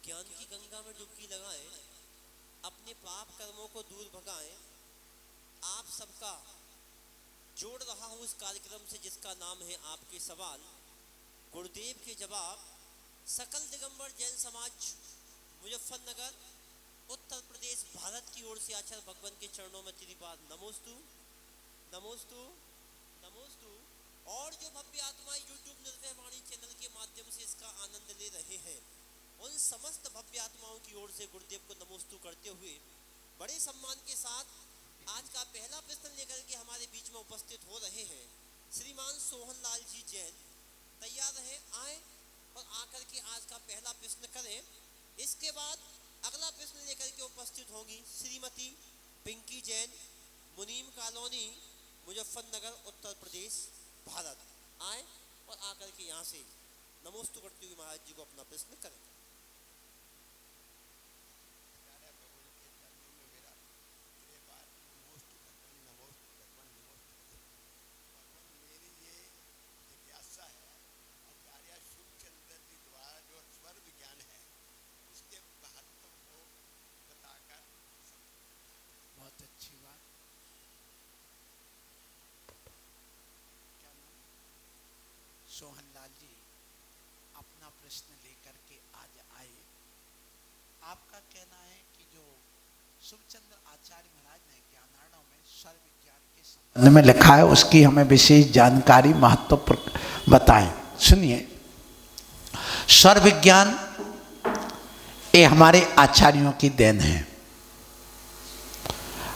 ज्ञान की गंगा में डुबकी लगाएं, अपने पाप कर्मों को दूर भगाएं। आप सबका जोड़ रहा हूं इस कार्यक्रम से जिसका नाम है आपके सवाल, गुरुदेव के जवाब। सकल दिगंबर जैन समाज मुजफ्फरनगर उत्तर प्रदेश भारत की ओर से आचार्य भगवान के चरणों में तेरी बात नमोस्तु नमोस्तु नमोस्तु। और जो भव्य आत्मा यूट्यूब निर्भय वाणी चैनल के माध्यम से इसका आनंद ले रहे हैं, उन समस्त भव्य आत्माओं की ओर से गुरुदेव को नमोस्तु करते हुए बड़े सम्मान के साथ आज का पहला प्रश्न लेकर के हमारे बीच में उपस्थित हो रहे हैं श्रीमान सोहन लाल जी जैन। तैयार रहे, आए और आकर के आज का पहला प्रश्न करें। इसके बाद अगला प्रश्न लेकर के उपस्थित होंगी श्रीमती पिंकी जैन, मुनीम कॉलोनी मुजफ्फरनगर उत्तर प्रदेश भारत। आए और आकर के यहाँ से नमोस्तु करते हुए महाराज जी को अपना प्रश्न करें। सोहन लाल जी अपना प्रश्न लेकर के आज आए। आपका कहना है कि जो सुखचंद्र आचार्य महाराज ने ज्ञानार्णव में स्वर विज्ञान के संबंध में लिखा है उसकी हमें विशेष जानकारी महत्व बताएं। सुनिए, स्वर विज्ञान ये हमारे आचार्यों की देन है।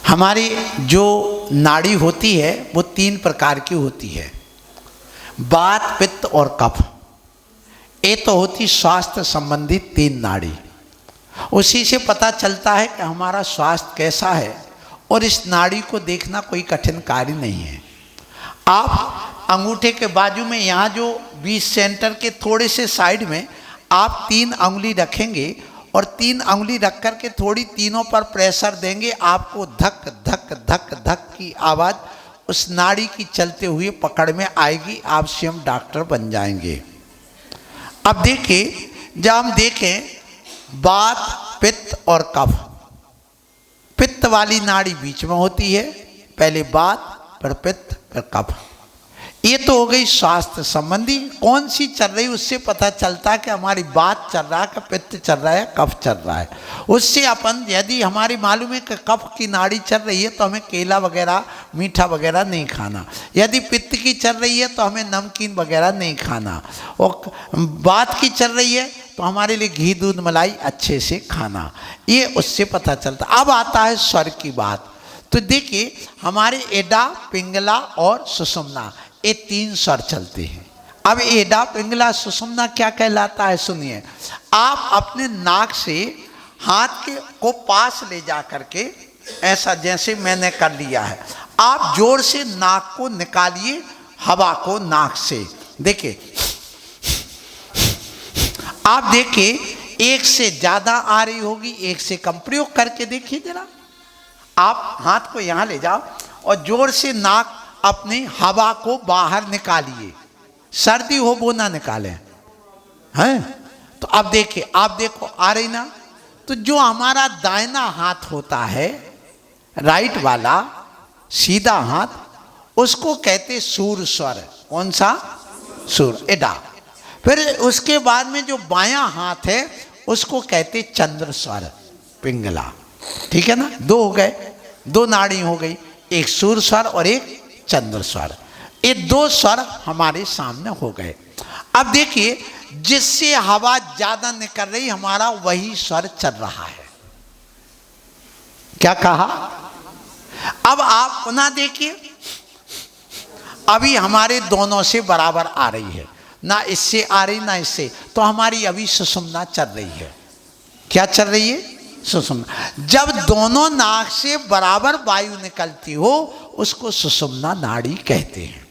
हमारी जो नाड़ी होती है वो 3 प्रकार की होती है, वात, पित्त और कफ। ये तो होती स्वास्थ्य संबंधित 3 नाड़ी। उसी से पता चलता है कि हमारा स्वास्थ्य कैसा है, और इस नाड़ी को देखना कोई कठिन कार्य नहीं है। आप अंगूठे के बाजू में यहाँ जो 20 सेंटर के थोड़े से साइड में आप 3 अंगुली रखेंगे और 3 अंगुली रख कर के थोड़ी तीनों पर प्रेशर देंगे, आपको धक धक धक धक की आवाज़ उस नाड़ी की चलते हुए पकड़ में आएगी। आप स्वयं डॉक्टर बन जाएंगे। अब देखिए, जब हम देखें वात, पित्त और कफ, पित्त वाली नाड़ी बीच में होती है, पहले वात फिर पित्त फिर कफ। ये तो हो गई स्वास्थ्य संबंधी। कौन सी चल रही उससे पता चलता है कि हमारी वात चल रहा है कि पित्त चल रहा है, कफ चल रहा है। उससे अपन यदि हमारी मालूम है कि कफ की नाड़ी चल रही है तो हमें केला वगैरह मीठा वगैरह नहीं खाना, यदि पित्त की चल रही है तो हमें नमकीन वगैरह नहीं खाना, और वात की चल रही है तो हमारे लिए घी दूध मलाई अच्छे से खाना। ये उससे पता चलता। अब आता है स्वर की बात। तो देखिए, हमारे एडा, पिंगला और सुषुम्ना ये 3 स्वर चलते हैं। अब एडा, पिंगला, सुषुम्ना क्या कहलाता है सुनिए। आप अपने नाक से हाथ के को पास ले जा करके ऐसा जैसे मैंने कर लिया है, आप जोर से नाक को निकालिए, हवा को नाक से। देखिए, आप देखिए, एक से ज़्यादा आ रही होगी, एक से कम। प्रयोग करके देखिए जरा। आप हाथ को यहाँ ले जाओ और जोर से नाक अपनी हवा को बाहर निकालिए। सर्दी हो वो ना निकालें, हैं? तो अब देखिए, आप देखो आ रही ना। तो जो हमारा दाहिना हाथ होता है, राइट वाला सीधा हाथ, उसको कहते सूर स्वर। कौन सा? सूर, एडा। फिर उसके बाद में जो बायां हाथ है उसको कहते चंद्र स्वर, पिंगला। ठीक है ना? 2 हो गए, 2 नाड़ी हो गई, एक सूर स्वर और एक चंद्र स्वर। ये 2 स्वर हमारे सामने हो गए। अब देखिए, जिससे हवा ज्यादा निकल रही हमारा वही स्वर चल रहा है। क्या कहा? अब आप पुनः देखिए, अभी हमारे दोनों से बराबर आ रही है, ना इससे आ रही ना इससे, तो हमारी अभी सुषुम्ना चल रही है। क्या चल रही है? सुषुम्ना। जब दोनों नाक से बराबर वायु निकलती हो उसको सुषुम्ना नाड़ी कहते हैं।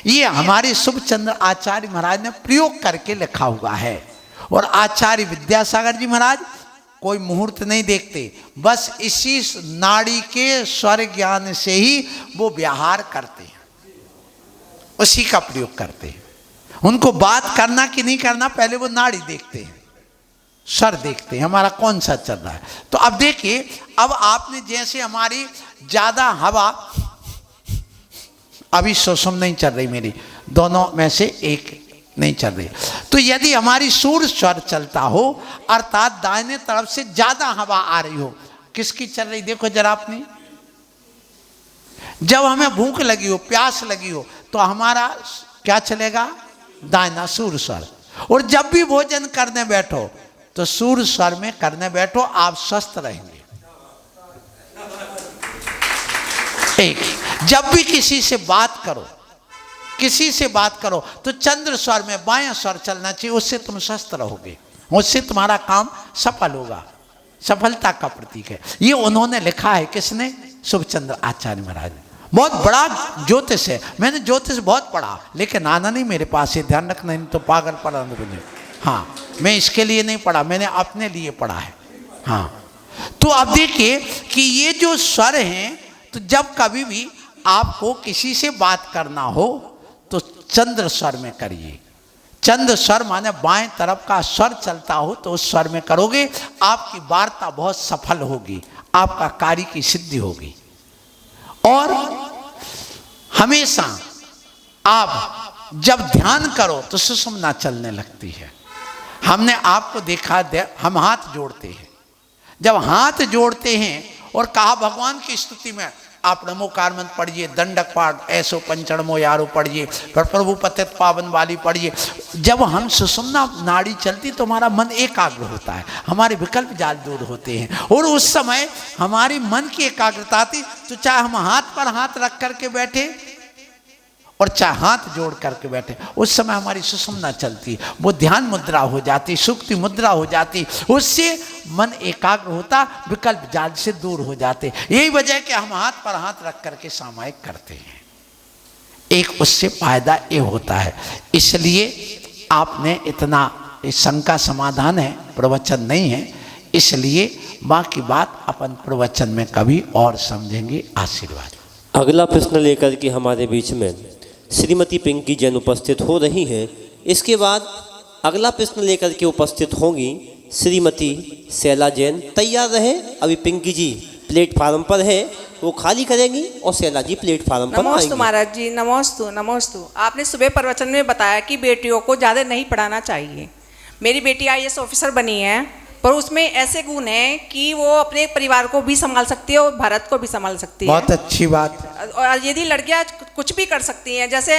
ये हमारे सुखचंद्र आचार्य महाराज ने प्रयोग करके लिखा हुआ है। और आचार्य विद्यासागर जी महाराज कोई मुहूर्त नहीं देखते, बस इसी नाड़ी के स्वर ज्ञान से ही वो व्यवहार करते हैं, उसी का प्रयोग करते हैं। उनको बात करना कि नहीं करना, पहले वो नाड़ी देखते हैं, स्वर देखते हैं हमारा कौन सा चल रहा है। तो अब देखिए, अब आपने जैसे हमारी ज्यादा हवा अभी सुषुम्ना नहीं चल रही, मेरी दोनों में से एक नहीं चल रही, तो यदि हमारी सूर्य स्वर चलता हो अर्थात दाहिने तरफ से ज्यादा हवा आ रही हो, किसकी चल रही देखो जरा आपने। जब हमें भूख लगी हो, प्यास लगी हो, तो हमारा क्या चलेगा, दाहिना सूर्य स्वर। और जब भी भोजन करने बैठो तो सूर्य स्वर में करने बैठो, आप स्वस्थ रहेंगे। एक, जब भी किसी से बात करो, किसी से बात करो तो चंद्र स्वर में बायां स्वर चलना चाहिए, उससे तुम स्वस्थ रहोगे, उससे तुम्हारा काम सफल होगा, सफलता का प्रतीक है। ये उन्होंने लिखा है, किसने, शुभचंद्र आचार्य महाराज ने। बहुत बड़ा ज्योतिष है, मैंने ज्योतिष बहुत पढ़ा, लेकिन आना नहीं मेरे पास, ये ध्यान रखना, नहीं तो पागल पढ़ा मुझे। हाँ, मैं इसके लिए नहीं पढ़ा, मैंने अपने लिए पढ़ा है। हाँ, तो अब देखिए कि ये जो स्वर हैं, तो जब कभी भी आपको किसी से बात करना हो तो चंद्र स्वर में करिए। चंद्र स्वर माने बाएं तरफ का स्वर चलता हो तो उस स्वर में करोगे, आपकी वार्ता बहुत सफल होगी, आपका कार्य की सिद्धि होगी। और हमेशा आप जब ध्यान करो तो सुषुम्ना चलने लगती है। हमने आपको देखा, हम हाथ जोड़ते हैं, जब हाथ जोड़ते हैं और कहा भगवान की स्तुति में आप नमो कारमंत्र पढ़िए, दंडक पाठ, ऐसो पंचणमो यारो पढ़िए, पर प्रभु पतित पावन वाली पढ़िए। जब हम सुषुम्ना नाड़ी चलती तो हमारा मन एकाग्र होता है, हमारे विकल्प जाल दूर होते हैं, और उस समय हमारी मन की एकाग्रता आती, तो चाहे हम हाथ पर हाथ रख करके बैठे और चाहे हाथ जोड़ करके बैठे, उस समय हमारी सुषुम्ना चलती, वो ध्यान मुद्रा हो जाती, सुक्ति मुद्रा हो जाती, उससे मन एकाग्र होता, विकल्प जाल से दूर हो जाते। यही वजह कि हम हाथ पर हाथ रख करके सामायिक करते हैं, एक उससे फायदा ये होता है। इसलिए आपने इतना, इस शंका समाधान है, प्रवचन नहीं है, इसलिए बाकी बात अपन प्रवचन में कभी और समझेंगे। आशीर्वाद। अगला प्रश्न लेकर के हमारे बीच में श्रीमती पिंकी जैन उपस्थित हो रही हैं। इसके बाद अगला प्रश्न लेकर के उपस्थित होंगी श्रीमती शैला जैन। तैयार रहे, अभी पिंकी जी प्लेटफार्म पर है, वो खाली करेंगी और शैला जी प्लेटफार्म पर आएंगी। नमोस्तु महाराज जी, नमोस्तु नमोस्तु। आपने सुबह प्रवचन में बताया कि बेटियों को ज़्यादा नहीं पढ़ाना चाहिए। मेरी बेटी IAS ऑफिसर बनी है, पर उसमें ऐसे गुण हैं कि वो अपने परिवार को भी संभाल सकती है और भारत को भी संभाल सकती है। बहुत अच्छी बात। और यदि लड़कियां कुछ भी कर सकती हैं, जैसे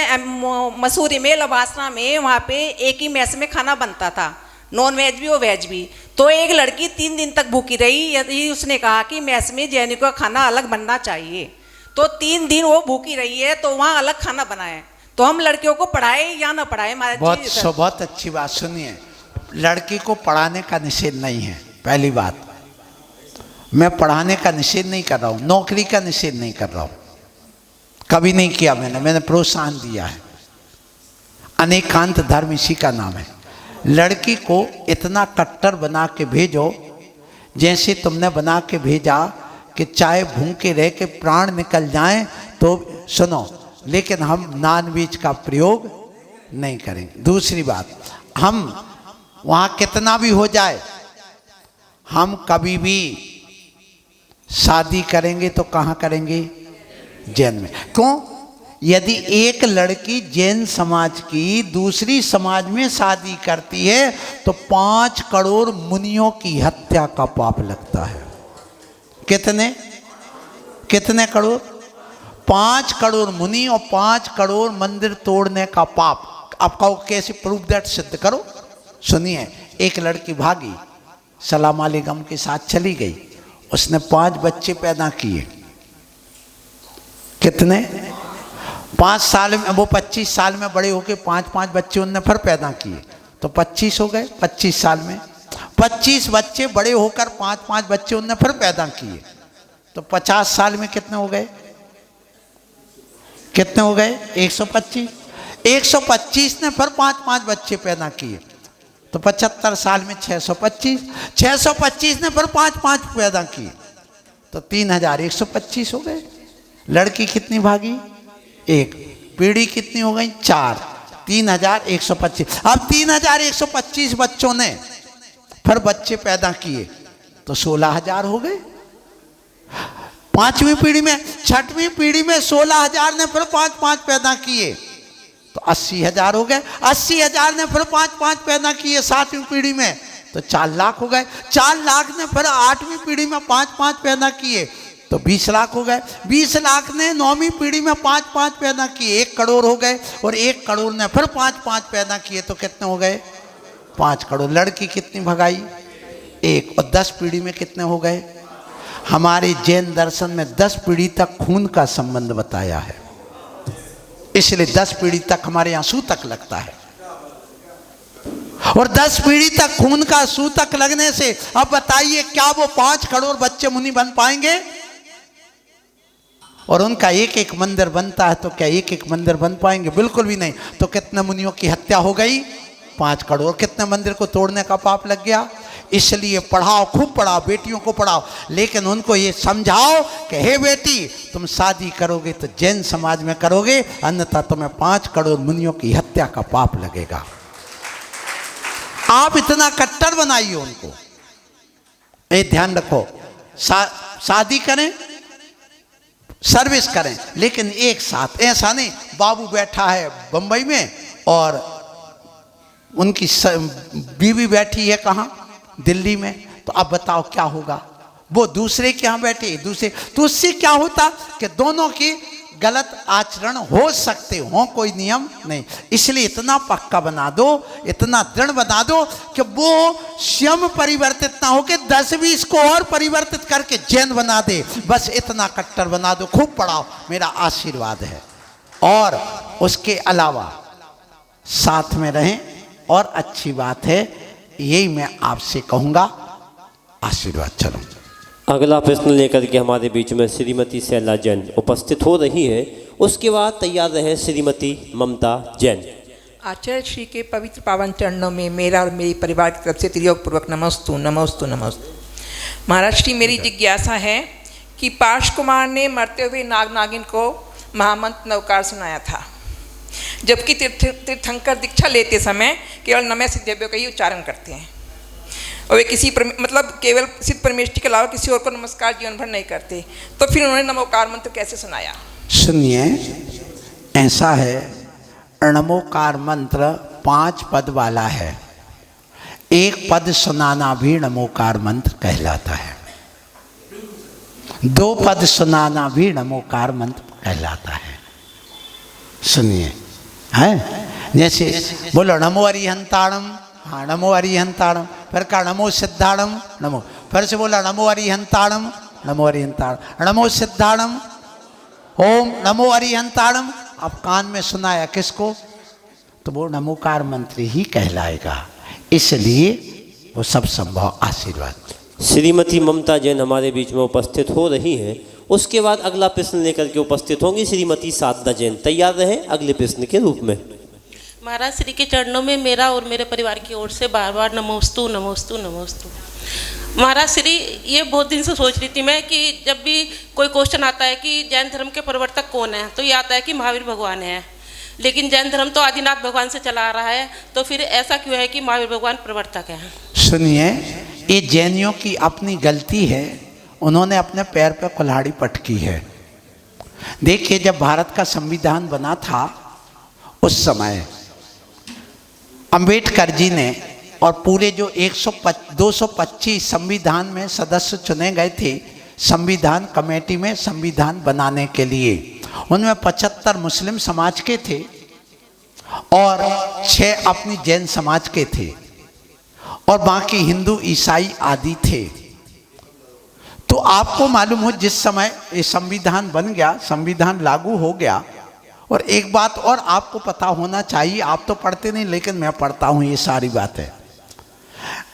मसूरी में लबासना में वहाँ पे एक ही मैस में खाना बनता था, नॉन वेज भी और वेज भी, तो एक लड़की 3 दिन तक भूखी रही। यदि उसने कहा कि मैस में जैनिक का खाना अलग बनना चाहिए, तो 3 दिन वो भूखी रही है, तो वहाँ अलग खाना बनाए। तो हम लड़कियों को पढ़ाए या ना पढ़ाए महाराज जी? बहुत अच्छी बात। सुनिए, लड़की को पढ़ाने का निषेध नहीं है। पहली बात, मैं पढ़ाने का निषेध नहीं कर रहा हूँ, नौकरी का निषेध नहीं कर रहा हूँ, कभी नहीं किया मैंने प्रोत्साहन दिया है। अनेकांत धर्म इसी का नाम है। लड़की को इतना कट्टर बना के भेजो, जैसे तुमने बना के भेजा कि चाहे भूखे रह के प्राण निकल जाएं तो सुनो, लेकिन हम नॉनवेज का प्रयोग नहीं करेंगे। दूसरी बात, हम वहाँ कितना भी हो जाए, हम कभी भी शादी करेंगे तो कहाँ करेंगे? जैन में। क्यों? यदि एक लड़की जैन समाज की दूसरी समाज में शादी करती है तो 5 करोड़ मुनियों की हत्या का पाप लगता है। कितने करोड़? 5 करोड़ मुनि और 5 करोड़ मंदिर तोड़ने का पाप। अब कहो कैसे प्रूफ दैट, सिद्ध करो। सुनिए, एक लड़की भागी, सलाम अलैकुम के साथ चली गई, उसने 5 बच्चे पैदा किए। कितने? 5 साल में, वो 25 साल में बड़े होके 5-5 बच्चे उनने फिर पैदा किए, तो 25 हो गए। 25 साल में 25 बच्चे बड़े होकर 5-5 बच्चे उनने फिर पैदा किए, तो 50 साल में कितने हो गए? 125। 125 ने फिर 5-5 बच्चे पैदा किए, तो 75 साल में 625। 625 ने फिर 5-5 पैदा किए, तो 3125 हो गए। लड़की कितनी भागी? 1। पीढ़ी कितनी हो गई? 4। 3125। अब 3125 बच्चों ने फिर बच्चे पैदा किए तो 16,000 हो गए। 5वीं पीढ़ी में, 6वीं पीढ़ी में 16,000 ने फिर 5-5 पैदा किए तो 80,000 हो गए। 80,000 ने फिर 5-5 पैदा किए 7वीं पीढ़ी में तो 4 लाख हो गए। 4 लाख ने फिर 8वीं पीढ़ी में 5-5 पैदा किए तो 20 लाख हो गए। 20 लाख ने 9वीं पीढ़ी में 5-5 पैदा किए, 1 करोड़ हो गए। और 1 करोड़ ने फिर 5-5 पैदा किए तो कितने हो गए? 5 करोड़। लड़की कितनी भगाई? 1। और 10 पीढ़ी में कितने हो गए? हमारे जैन दर्शन में 10 पीढ़ी तक खून का संबंध बताया है, इसलिए 10 पीढ़ी तक हमारे यहाँ सूतक लगता है। और 10 पीढ़ी तक खून का सूतक लगने से अब बताइए क्या वो 5 करोड़ बच्चे मुनि बन पाएंगे? और उनका एक एक मंदिर बनता है तो क्या एक एक मंदिर बन पाएंगे? बिल्कुल भी नहीं। तो कितने मुनियों की हत्या हो गई? 5 करोड़। कितने मंदिर को तोड़ने का पाप लग गया? इसलिए पढ़ाओ, खूब पढ़ाओ, बेटियों को पढ़ाओ, लेकिन उनको ये समझाओ कि हे बेटी, तुम शादी करोगे तो जैन समाज में करोगे, अन्यथा तुम्हें 5 करोड़ मुनियों की हत्या का पाप लगेगा। आप इतना कट्टर बनाइए उनको। ये ध्यान रखो, शादी करें, सर्विस करें, लेकिन एक साथ। ऐसा नहीं बाबू बैठा है बंबई में और उनकी बीवी बैठी है कहाँ? दिल्ली में। तो अब बताओ क्या होगा? वो दूसरे के यहाँ बैठे, दूसरे, तो उससे क्या होता कि दोनों की गलत आचरण हो सकते हो, कोई नियम नहीं। इसलिए इतना पक्का बना दो, इतना दृढ़ बना दो कि वो स्वयं परिवर्तित ना हो के 10-20 को और परिवर्तित करके जैन बना दे। बस इतना कट्टर बना दो। खूब पढ़ाओ, मेरा आशीर्वाद है। और उसके अलावा साथ में रहें, और अच्छी बात है, यही मैं आपसे कहूँगा। आशीर्वाद। चलो अगला प्रश्न लेकर के हमारे बीच में श्रीमती शैला जैन उपस्थित हो रही है। उसके बाद तैयार रहे श्रीमती ममता जैन। आचार्य श्री के पवित्र पावन चरणों में मेरा और मेरी परिवार की तरफ से त्रियोग पूर्वक नमस्तु नमस्तु नमस्तु। महाराज श्री, मेरी जिज्ञासा है कि पार्श कुमार ने मरते हुए नाग नागिन को महामंत्र नवकार सुनाया था, जबकि तीर्थंकर दीक्षा लेते समय केवल नमः सिद्धेभ्यो का ही उच्चारण करते हैं और वे किसी मतलब केवल सिद्ध परमेष्ठी के अलावा किसी और को नमस्कार जीवन भर नहीं करते। तो फिर उन्होंने नमोकार मंत्र कैसे सुनाया? सुनिए, ऐसा है, नमोकार मंत्र 5 पद वाला है। एक पद सुनाना भी नमोकार मंत्र कहलाता है। 2 पद सुनाना भी नमोकार मंत्र कहलाता है। सुनिए, है जैसे बोलो नमो अरिहंताणम, हाँ नमो अरिहंताणम, फिर कहा नमो सिद्धाणम, नमो, फिर से बोला नमो अरिहंताणम, नमो अरिहंताणम, नमो सिद्धाणम, ओम नमो अरिहंताणम। अब कान में सुनाया किसको? तो वो नमोकार मंत्र ही कहलाएगा। इसलिए वो सब संभव। आशीर्वाद। श्रीमती ममता जैन हमारे बीच में उपस्थित हो रही हैं। उसके बाद अगला प्रश्न लेकर के उपस्थित होंगी श्रीमती साधना जैन। तैयार रहे अगले प्रश्न के रूप में। महाराज श्री के चरणों में मेरा और मेरे परिवार की ओर से बार बार नमोस्तु नमोस्तु नमोस्तु। महाराज श्री, ये बहुत दिन से सोच रही थी मैं कि जब भी कोई क्वेश्चन आता है कि जैन धर्म के प्रवर्तक कौन है, तो ये आता है कि महावीर भगवान है, लेकिन जैन धर्म तो आदिनाथ भगवान से चला आ रहा है, तो फिर ऐसा क्यों है कि महावीर भगवान प्रवर्तक है? सुनिए, ये जैनियों की अपनी गलती है, उन्होंने अपने पैर पर कुल्हाड़ी पटकी है। देखिए, जब भारत का संविधान बना था उस समय अंबेडकर जी ने और पूरे जो 225 संविधान में सदस्य चुने गए थे संविधान कमेटी में संविधान बनाने के लिए, उनमें 75 मुस्लिम समाज के थे और 6 अपनी जैन समाज के थे और बाकी हिंदू ईसाई आदि थे। तो आपको मालूम हो, जिस समय ये संविधान बन गया, संविधान लागू हो गया, और एक बात और आपको पता होना चाहिए, आप तो पढ़ते नहीं लेकिन मैं पढ़ता हूँ ये सारी बातें।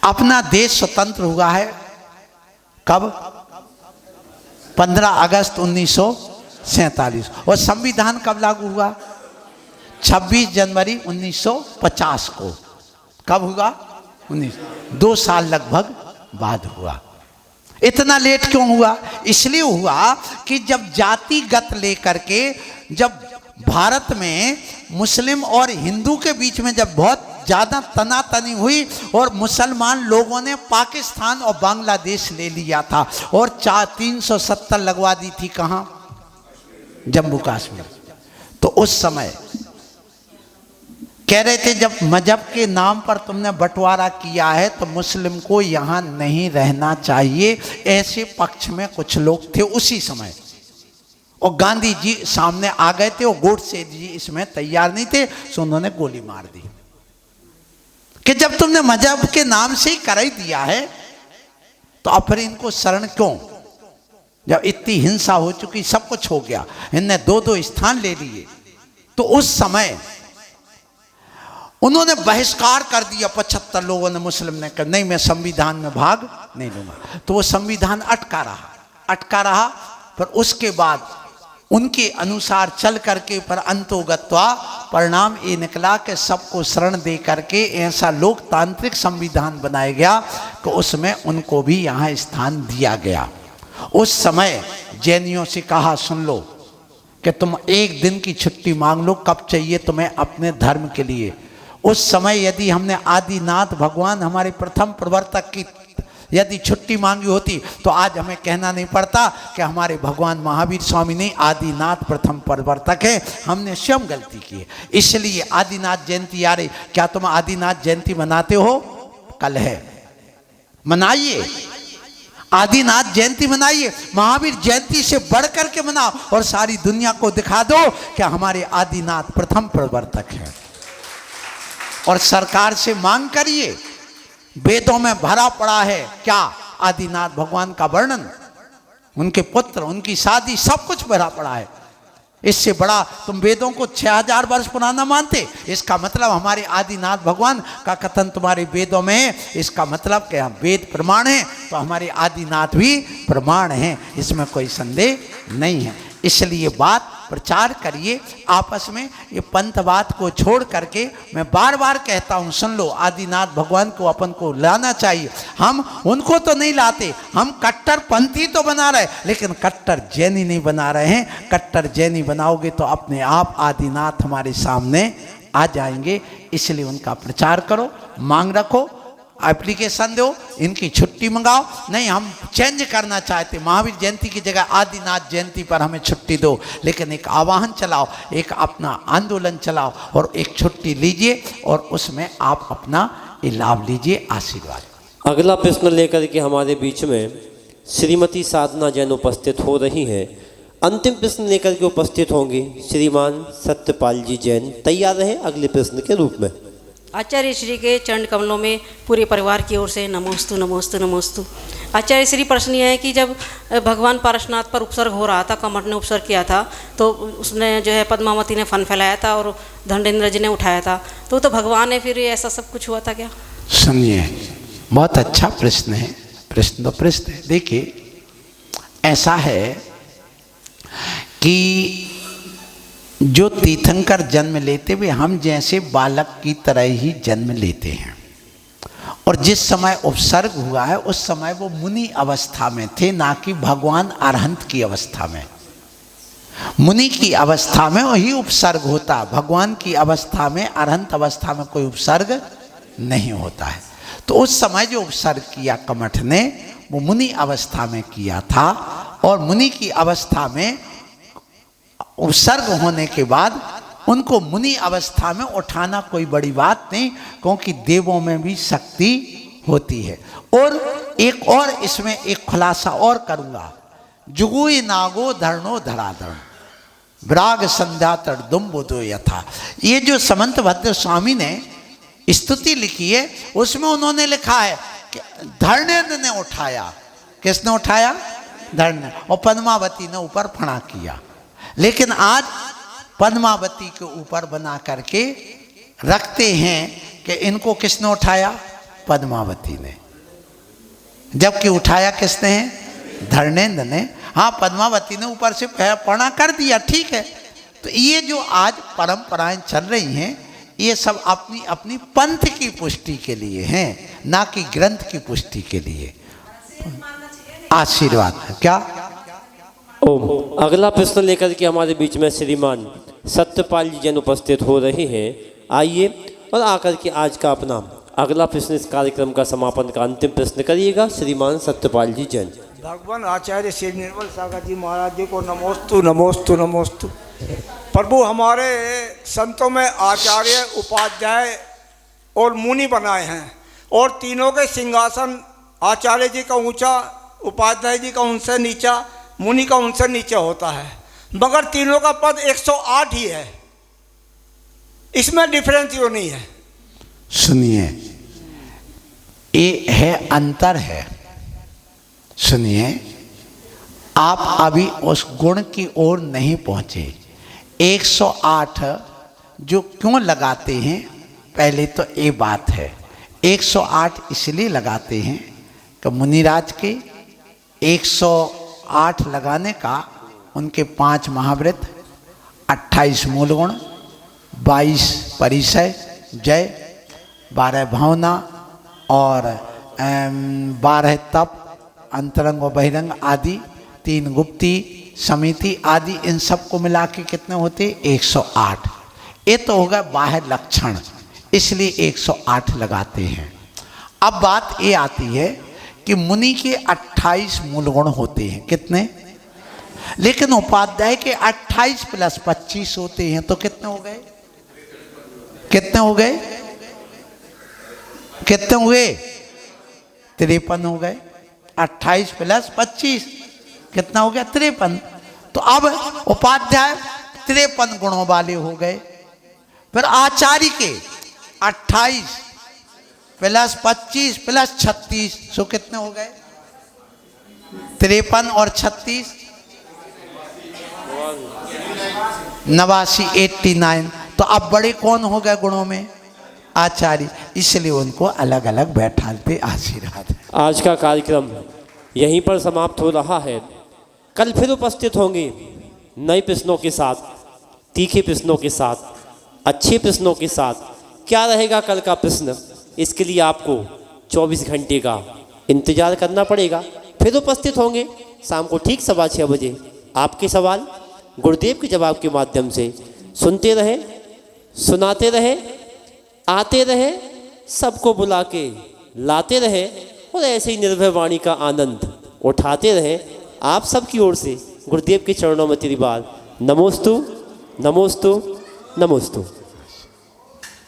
अपना देश स्वतंत्र हुआ है कब? 15 अगस्त 1947। और संविधान कब लागू हुआ? 26 जनवरी 1950 को। कब हुआ? 2 साल लगभग बाद हुआ। इतना लेट क्यों हुआ? इसलिए हुआ कि जब जातिगत लेकर के, जब भारत में मुस्लिम और हिंदू के बीच में जब बहुत ज़्यादा तनातनी हुई और मुसलमान लोगों ने पाकिस्तान और बांग्लादेश ले लिया था और 370 लगवा दी थी कहाँ? जम्मू कश्मीर। तो उस समय कह रहे थे जब मजहब के नाम पर तुमने बंटवारा किया है तो मुस्लिम को यहाँ नहीं रहना चाहिए, ऐसे पक्ष में कुछ लोग थे उसी समय। और गांधी जी सामने आ गए थे और गोडसे जी इसमें तैयार नहीं थे, सो उन्होंने गोली मार दी कि जब तुमने मजहब के नाम से ही कर ही दिया है तो अब फिर इनको शरण क्यों? जब इतनी हिंसा हो चुकी, सब कुछ हो गया, इनने 2-2 स्थान ले लिए। तो उस समय उन्होंने बहिष्कार कर दिया। 75 लोगों ने, मुस्लिम ने कहा नहीं मैं संविधान में भाग नहीं लूंगा। तो वो संविधान अटका रहा। पर उसके बाद उनके अनुसार चल करके पर अंतोगत्वा परिणाम ये निकला कि सबको शरण दे करके ऐसा लोकतांत्रिक संविधान बनाया गया कि उसमें उनको भी यहाँ स्थान दिया गया। उस समय जैनियों से कहा सुन लो कि तुम 1 दिन की छुट्टी मांग लो, कब चाहिए तुम्हें अपने धर्म के लिए। उस समय यदि हमने आदिनाथ भगवान हमारे प्रथम प्रवर्तक की यदि छुट्टी मांगी होती तो आज हमें कहना नहीं पड़ता कि हमारे भगवान महावीर स्वामी नहीं आदिनाथ प्रथम प्रवर्तक है, हमने स्वयं गलती की है। इसलिए आदिनाथ जयंती आ रही, क्या तुम आदिनाथ जयंती मनाते हो? कल है, मनाइए आदिनाथ जयंती मनाइए, महावीर जयंती से बढ़ करके मनाओ और सारी दुनिया को दिखा दो कि हमारे आदिनाथ प्रथम प्रवर्तक है। और सरकार से मांग करिए, वेदों में भरा पड़ा है क्या? आदिनाथ भगवान का वर्णन, उनके पुत्र, उनकी शादी, सब कुछ भरा पड़ा है। इससे बड़ा तुम वेदों को 6000 वर्ष पुराना मानते, इसका मतलब हमारे आदिनाथ भगवान का कथन तुम्हारे वेदों में है, इसका मतलब कि हम वेद प्रमाण है तो हमारे आदिनाथ भी प्रमाण हैं, इसमें कोई संदेह नहीं है। इसलिए बात प्रचार करिए आपस में, ये पंथवाद को छोड़ करके मैं बार बार कहता हूँ सुन लो, आदिनाथ भगवान को अपन को लाना चाहिए। हम उनको तो नहीं लाते, हम कट्टरपंथी तो बना रहे लेकिन कट्टर जैनी नहीं बना रहे हैं। कट्टर जैनी बनाओगे तो अपने आप आदिनाथ हमारे सामने आ जाएंगे। इसलिए उनका प्रचार करो, मांग रखो, एप्लीकेशन दो, इनकी छुट्टी मंगाओ। नहीं हम चेंज करना चाहते, महावीर जयंती की जगह आदिनाथ जयंती पर हमें छुट्टी दो, लेकिन एक आह्वान चलाओ, एक अपना आंदोलन चलाओ और एक छुट्टी लीजिए और उसमें आप अपना लाभ लीजिए। आशीर्वाद। अगला प्रश्न लेकर के हमारे बीच में श्रीमती साधना जैन उपस्थित हो रही हैं। अंतिम प्रश्न लेकर के उपस्थित होंगे श्रीमान सत्यपाल जी जैन। तैयार रहे अगले प्रश्न के रूप में। आचार्य श्री के चरण कमलों में पूरे परिवार की ओर से नमोस्तु नमोस्तु नमोस्तु। आचार्य श्री प्रश्न यह है कि जब भगवान पारसनाथ पर उपसर्ग हो रहा था, कमठ ने उपसर्ग किया था, तो उसने जो है पद्मावती ने फन फैलाया था और धनेन्द्र जी ने उठाया था, तो भगवान है, फिर ऐसा सब कुछ हुआ था क्या? सुनिए, बहुत अच्छा प्रश्न है। प्रश्न तो प्रश्न है। देखिए ऐसा है कि जो तीर्थंकर जन्म लेते वे हम जैसे बालक की तरह ही जन्म लेते हैं, और जिस समय उपसर्ग हुआ है उस समय वो मुनि अवस्था में थे, ना कि भगवान अरहंत की अवस्था में। मुनि की अवस्था में वही उपसर्ग होता, भगवान की अवस्था में, अरहंत अवस्था में कोई उपसर्ग नहीं होता है। तो उस समय जो उपसर्ग किया कमठ ने वो मुनि अवस्था में किया था, और मुनि की अवस्था में उपसर्ग होने के बाद उनको मुनि अवस्था में उठाना कोई बड़ी बात नहीं, क्योंकि देवों में भी शक्ति होती है। और एक और इसमें एक खुलासा और करूंगा, जुगुई नागो धरणो धराधरण विराग संध्या तड़दुम्बुदो यथा। ये जो समंत भद्र स्वामी ने स्तुति लिखी है उसमें उन्होंने लिखा है कि धरणेन्द्र ने उठाया। किसने उठाया? धरणे। और पद्मावती ने ऊपर फना किया। लेकिन आज पद्मावती के ऊपर बना करके रखते हैं कि इनको किसने उठाया? पद्मावती ने, जबकि उठाया किसने है? धर्मेंद्र ने। हाँ, पद्मावती ने ऊपर से पढ़ा कर दिया, ठीक है। तो ये जो आज परंपराएं चल रही हैं ये सब अपनी अपनी पंथ की पुष्टि के लिए हैं, ना कि ग्रंथ की पुष्टि के लिए। आशीर्वाद है क्या? ओम। अगला प्रश्न लेकर के हमारे बीच में श्रीमान सत्यपाल जी जैन उपस्थित हो रहे हैं। आइए और आकर के आज का अपना अगला प्रश्न, इस कार्यक्रम का समापन का अंतिम प्रश्न करिएगा श्रीमान सत्यपाल जी जैन। भगवान आचार्य श्री निर्मल सागर जी महाराज जी को नमोस्तु नमोस्तु नमोस्तु। प्रभु हमारे संतों में आचार्य, उपाध्याय और मुनि बनाए हैं, और तीनों के सिंहासन आचार्य जी का ऊंचा, उपाध्याय जी का उनसे नीचा, मुनि का उनसे नीचे होता है, मगर तीनों का पद 108 ही है। इसमें डिफरेंस क्यों नहीं है? सुनिए, ये है, अंतर है। सुनिए, आप अभी उस गुण की ओर नहीं पहुंचे। 108 जो क्यों लगाते हैं, पहले तो ये बात है। 108 इसलिए लगाते हैं कि मुनिराज के 108 लगाने का उनके 5 महाव्रत, 28 मूल गुण, 22 परिचय जय, 12 भावना और 12 तप, अंतरंग और बहिरंग आदि, 3 गुप्ती समिति आदि, इन सब को मिला के कितने होते? 108। ये तो होगा बाह्य लक्षण, इसलिए 108 लगाते हैं। अब बात ये आती है कि मुनि के 28 मूल गुण होते हैं, कितने? लेकिन उपाध्याय के 28 + 25 होते हैं, तो कितने हो गए? कितने हो गए? कितने हुए? 53 हो गए। 28 + 25 कितना हो गया? 53। तो अब उपाध्याय 53 गुणों वाले हो गए। फिर आचार्य के 28 + 25 + 36, सो कितने हो गए? 53 और 36 89, 89। तो अब बड़े कौन हो गए गुणों में? आचार्य, इसलिए उनको अलग अलग बैठाते। आशीर्वाद। आज का कार्यक्रम यहीं पर समाप्त हो रहा है। कल फिर उपस्थित होंगे नए प्रश्नों के साथ, तीखे प्रश्नों के साथ, अच्छे प्रश्नों के साथ। क्या रहेगा कल का प्रश्न, इसके लिए आपको 24 घंटे का इंतजार करना पड़ेगा। फिर उपस्थित होंगे शाम को ठीक 6:15 बजे। आपके सवाल गुरुदेव के जवाब के माध्यम से सुनते रहे, सुनाते रहे, आते रहे, सबको बुला के लाते रहे, और ऐसे ही निर्भय वाणी का आनंद उठाते रहे। आप सबकी ओर से गुरुदेव के चरणों में तेरी बात नमोस्तु नमोस्तु नमोस्तु।